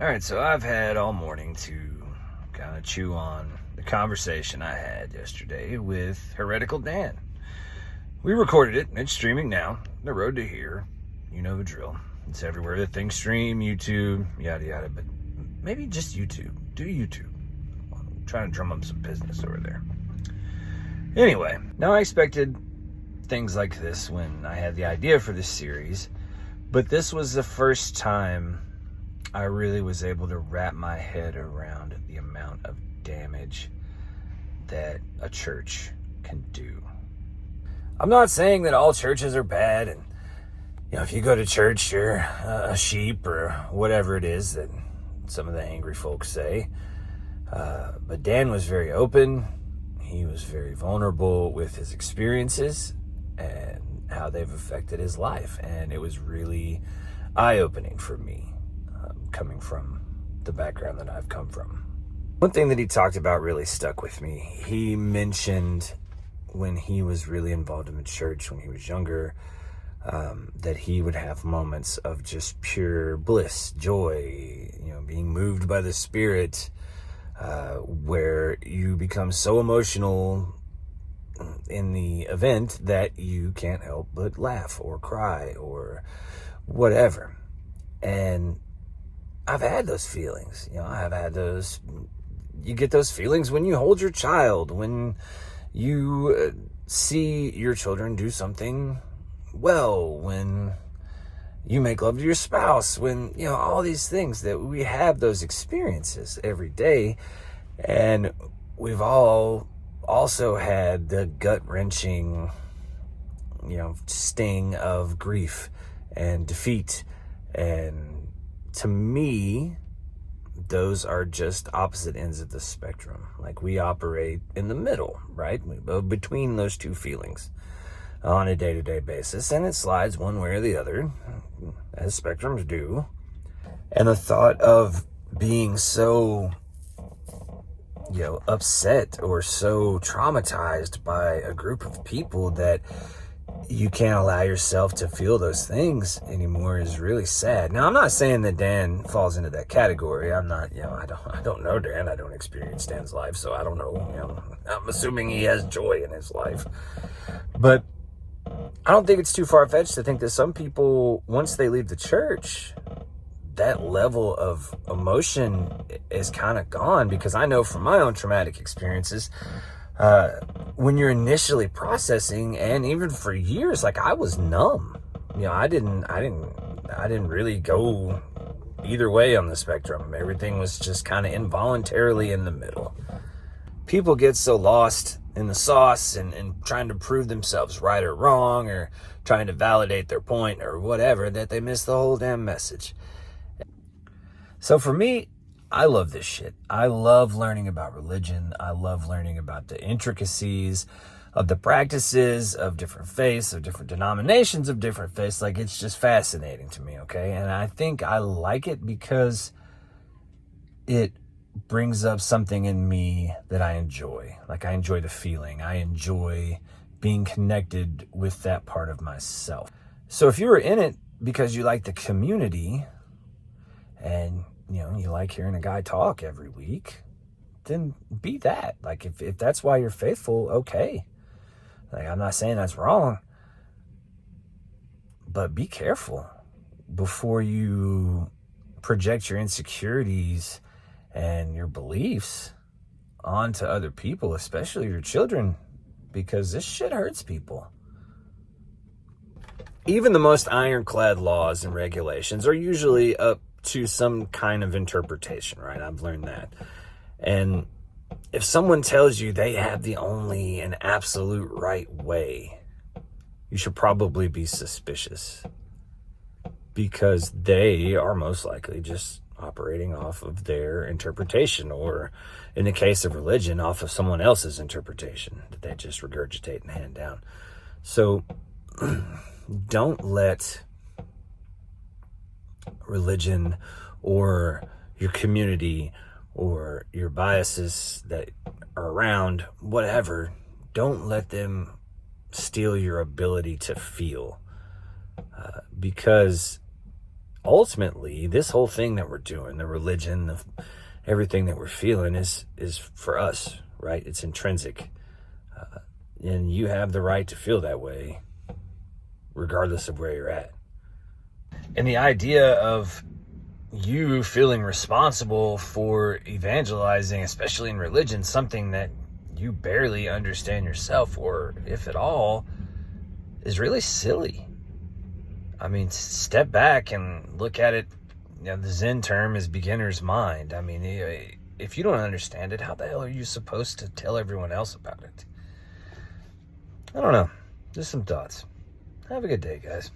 All right, so I've had all morning to kind of chew on the conversation I had yesterday with Heretical Dan. We recorded it, and it's streaming now. The road to here, you know the drill. It's everywhere that things stream, YouTube, yada yada, but maybe just YouTube. Do YouTube. I'm trying to drum up some business over there. Anyway, now I expected things like this when I had the idea for this series, but this was the first time I really was able to wrap my head around the amount of damage that a church can do. I'm not saying that all churches are bad, and if you go to church, you're a sheep or whatever it is that some of the angry folks say. But Dan was very open. He was very vulnerable with his experiences and how they've affected his life, and it was really eye-opening for me. Coming from the background that I've come from. One thing that he talked about really stuck with me. He mentioned when he was really involved in the church when he was younger, that he would have moments of just pure bliss, joy, being moved by the Spirit, where you become so emotional in the event that you can't help but laugh or cry or whatever. And I've had those feelings. I've had those. You get those feelings when you hold your child, when you see your children do something well, when you make love to your spouse, when, all these things that we have those experiences every day. And we've all also had the gut-wrenching, sting of grief and defeat. And to me, those are just opposite ends of the spectrum. Like, we operate in the middle, right? Between those two feelings on a day-to-day basis. And it slides one way or the other, as spectrums do. And the thought of being so, upset or so traumatized by a group of people that you can't allow yourself to feel those things anymore is really sad. Now, I'm not saying that Dan falls into that category. I'm not, I don't know Dan. I don't experience Dan's life, so I don't know. I'm assuming he has joy in his life. But I don't think it's too far-fetched to think that some people, once they leave the church, that level of emotion is kind of gone. Because I know from my own traumatic experiences, when you're initially processing, and even for years, like, I was numb. I didn't really go either way on the spectrum. Everything was just kind of involuntarily in the middle. People get so lost in the sauce and trying to prove themselves right or wrong, or trying to validate their point or whatever, that they miss the whole damn message. So for me, I love this shit. I love learning about religion. I love learning about the intricacies of the practices of different faiths, of different denominations of different faiths. Like, it's just fascinating to me, okay? And I think I like it because it brings up something in me that I enjoy. Like, I enjoy the feeling. I enjoy being connected with that part of myself. So if you were in it because you like the community, and you like hearing a guy talk every week, then be that. Like, if that's why you're faithful, okay. Like, I'm not saying that's wrong, but be careful before you project your insecurities and your beliefs onto other people, especially your children, because this shit hurts people. Even the most ironclad laws and regulations are usually up to some kind of interpretation, right? I've learned that. And if someone tells you they have the only and absolute right way, you should probably be suspicious, because they are most likely just operating off of their interpretation, or in the case of religion, off of someone else's interpretation that they just regurgitate and hand down. So don't let religion or your community or your biases that are around, whatever, don't let them steal your ability to feel. Because ultimately, this whole thing that we're doing, the religion, everything that we're feeling is for us, right? It's intrinsic. And you have the right to feel that way regardless of where you're at. And the idea of you feeling responsible for evangelizing, especially in religion, something that you barely understand yourself, or if at all, is really silly. I mean, step back and look at it. The Zen term is beginner's mind. I mean, if you don't understand it, how the hell are you supposed to tell everyone else about it? I don't know. Just some thoughts. Have a good day, guys.